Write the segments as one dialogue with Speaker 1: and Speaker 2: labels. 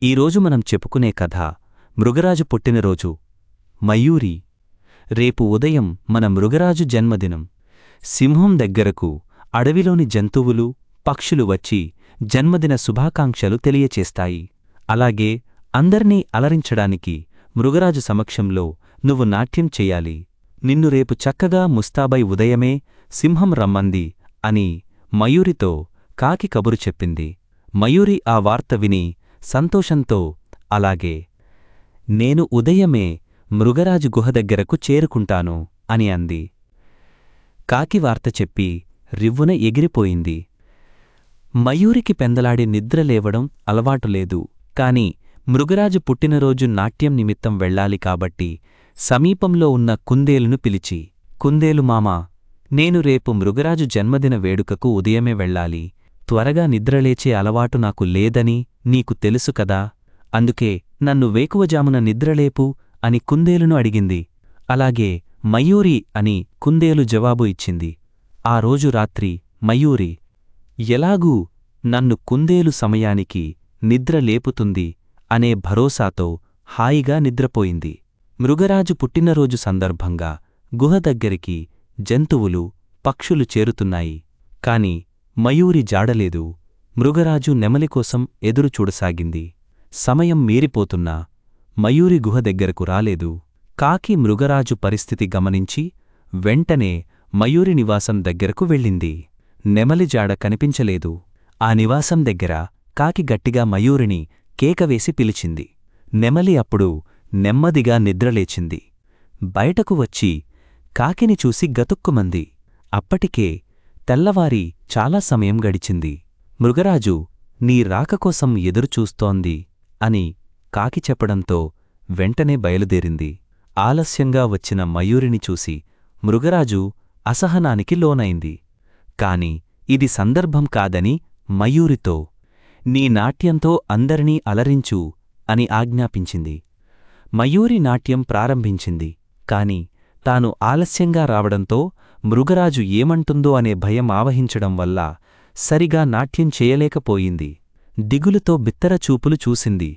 Speaker 1: ఈరోజు మనం చెప్పుకునే కథ మృగరాజు పుట్టినరోజు. మయూరి. రేపు ఉదయం మన మృగరాజు జన్మదినం. సింహం దగ్గరకు అడవిలోని జంతువులు, పక్షులు వచ్చి జన్మదిన శుభాకాంక్షలు తెలియచేస్తాయి. అలాగే అందర్నీ అలరించడానికి మృగరాజు సమక్షంలో నువ్వు నాట్యం చెయ్యాలి. నిన్ను రేపు చక్కగా ముస్తాబై ఉదయమే సింహం రమ్మంది అని మయూరితో కాకి కబురు చెప్పింది. మయూరి ఆ వార్త విని సంతోషంతో అలాగే నేను ఉదయమే మృగరాజు గుహ దగ్గరకు చేరుకుంటాను అని అంది. కాకి వార్త చెప్పి రివ్వున ఎగిరిపోయింది. మయూరికి పెందలాడి నిద్రలేవడం అలవాటులేదు. కాని మృగరాజు పుట్టినరోజు నాట్యం నిమిత్తం వెళ్ళాలి కాబట్టి సమీపంలో ఉన్న కుందేలును పిలిచి, కుందేలు మామా, నేను రేపు మృగరాజు జన్మదిన వేడుకకు ఉదయమే వెళ్ళాలి. త్వరగా నిద్రలేచే అలవాటు నాకు లేదని నీకు తెలుసు కదా, అందుకే నన్ను వేకువజామున నిద్రలేపు అని కుందేలును అడిగింది. అలాగే మయూరి అని కుందేలు జవాబు ఇచ్చింది. ఆ రోజు రాత్రి మయూరి ఎలాగూ నన్ను కుందేలు సమయానికి నిద్రలేపుతుంది అనే భరోసాతో హాయిగా నిద్రపోయింది. మృగరాజు పుట్టినరోజు సందర్భంగా గుహ దగ్గరికి జంతువులు, పక్షులు చేరుతున్నాయి. కాని మయూరి జాడలేదు. మృగరాజు నెమలికోసం ఎదురుచూడసాగింది. సమయం మీరిపోతున్నా మయూరి గుహ దగ్గరకు రాలేదు. కాకి మృగరాజు పరిస్థితి గమనించి వెంటనే మయూరి నివాసం దగ్గరకు వెళ్ళింది. నెమలి జాడ కనిపించలేదు. ఆ నివాసం దగ్గర కాకి గట్టిగా మయూరిని కేకవేసి పిలిచింది. నెమలి అప్పుడు నెమ్మదిగా నిద్రలేచింది. బయటకు వచ్చి కాకిని చూసి గతుక్కుమంది. అప్పటికే తెల్లవారి చాలా సమయం గడిచింది. మృగరాజు నీ రాకకోసం ఎదురుచూస్తోంది అని కాకి చెప్పడంతో వెంటనే బయలుదేరింది. ఆలస్యంగా వచ్చిన మయూరిని చూసి మృగరాజు అసహనానికి లోనైంది. కాని ఇది సందర్భం కాదని మయూరితో నీ నాట్యంతో అందరినీ అలరించు అని ఆజ్ఞాపించింది. మయూరి నాట్యం ప్రారంభించింది. కాని తాను ఆలస్యంగా రావడంతో మృగరాజు ఏమంటుందో అనే భయం ఆవహించడం వల్ల సరిగా నాట్యం చేయలేకపోయింది. దిగులుతో బిత్తరచూపులు చూసింది.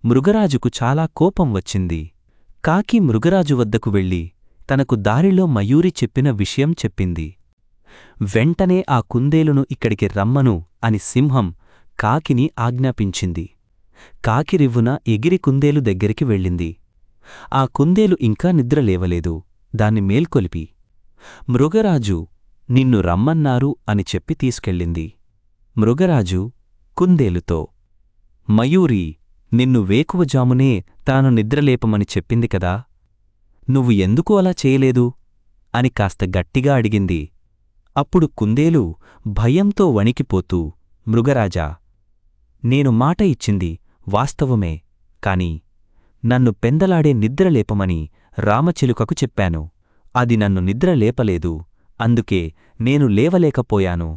Speaker 1: మృగరాజుకు చాలా కోపం వచ్చింది. కాకి మృగరాజు వద్దకు వెళ్ళి తనకు దారిలో మయూరి చెప్పిన విషయం చెప్పింది. వెంటనే ఆ కుందేలును ఇక్కడికి రమ్మను అని సింహం కాకిని ఆజ్ఞాపించింది. కాకి రివ్వున ఎగిరి కుందేలు దగ్గరికి వెళ్ళింది. ఆ కుందేలు ఇంకా నిద్రలేవలేదు. దాన్ని మేల్కొలిపి మృగరాజు నిన్ను రమ్మన్నారు అని చెప్పి తీసుకెళ్ళింది. మృగరాజు కుందేలుతో మయూరి నిన్ను వేకువజామునే తాను నిద్రలేపమని చెప్పింది కదా, నువ్వు ఎందుకు అలా చేయలేదు అని కాస్త గట్టిగా అడిగింది. అప్పుడు కుందేలు భయంతో వణికిపోతూ మృగరాజా, నేను మాట ఇచ్చింది వాస్తవమే, కాని నన్ను పెందలాడే నిద్రలేపమని రామచిలుకకు చెప్పాను. అది నన్ను నిద్రలేపలేదు. అందుకే నేను లేవలేకపోయాను.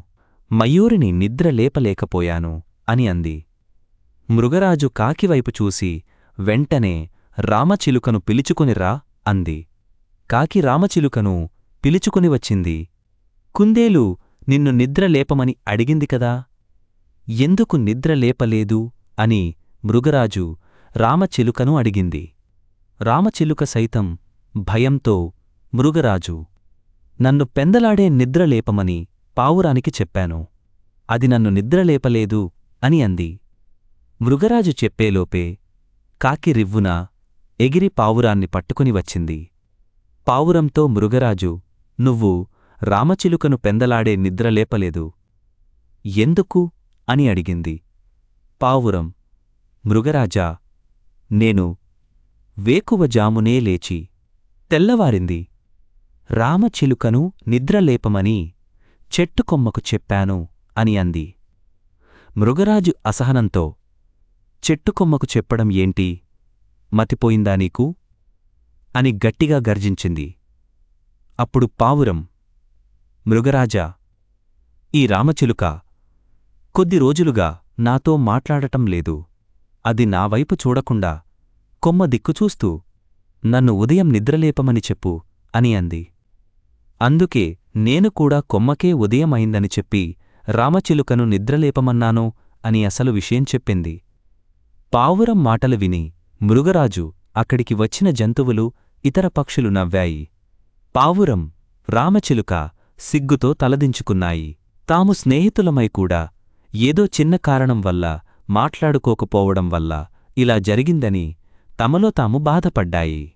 Speaker 1: మయూరిని నిద్రలేపలేకపోయాను అని అంది. మృగరాజు కాకివైపు చూసి వెంటనే రామచిలుకను పిలుచుకునిరా అంది. కాకి రామచిలుకను పిలుచుకుని వచ్చింది. కుందేలు నిన్ను నిద్రలేపమని అడిగింది కదా, ఎందుకు నిద్రలేపలేదు అని మృగరాజు రామచిలుకను అడిగింది. రామచిలుక సైతం భయంతో మృగరాజు నన్ను పెందలాడే నిద్రలేపమని పావురానికి చెప్పాను. అది నన్ను నిద్రలేపలేదు అని అంది. మృగరాజు చెప్పేలోపే కాకి రివ్వున ఎగిరి పావురాన్ని పట్టుకుని వచ్చింది. పావురంతో మృగరాజు నువ్వు రామచిలుకను పెందలాడే నిద్రలేపలేదు, ఎందుకు అని అడిగింది. పావురం మృగరాజా, నేను వేకువజామునే లేచి తెల్లవారింది రామచిలుకను నిద్రలేపమని చెట్టుకొమ్మకు చెప్పాను అని అంది. మృగరాజు అసహనంతో చెట్టుకొమ్మకు చెప్పడం ఏంటి, మతిపోయిందా నీకు అని గట్టిగా గర్జించింది. అప్పుడు పావురం మృగరాజా, ఈ రామచిలుక కొద్ది రోజులుగా నాతో మాట్లాడటం లేదు. అది నా వైపు చూడకుండా కొమ్మ దిక్కుచూస్తూ నన్ను ఉదయం నిద్రలేపమని చెప్పు అని అంది. అందుకే నేను కూడా కొమ్మకే ఉదయం అయిందని చెప్పి రామచిలుకను నిద్రలేపమన్నాను అని అసలు విషయం చెప్పింది. పావురం మాటలు విని మృగరాజు, అక్కడికి వచ్చిన జంతువులు, ఇతర పక్షులు నవ్వాయి. పావురం, రామచిలుక సిగ్గుతో తలదించుకున్నాయి. తాము స్నేహితులమై కూడా ఏదో చిన్న కారణం వల్ల మాట్లాడుకోకపోవడం వల్ల ఇలా జరిగిందని తమలో తాము బాధపడ్డాయి.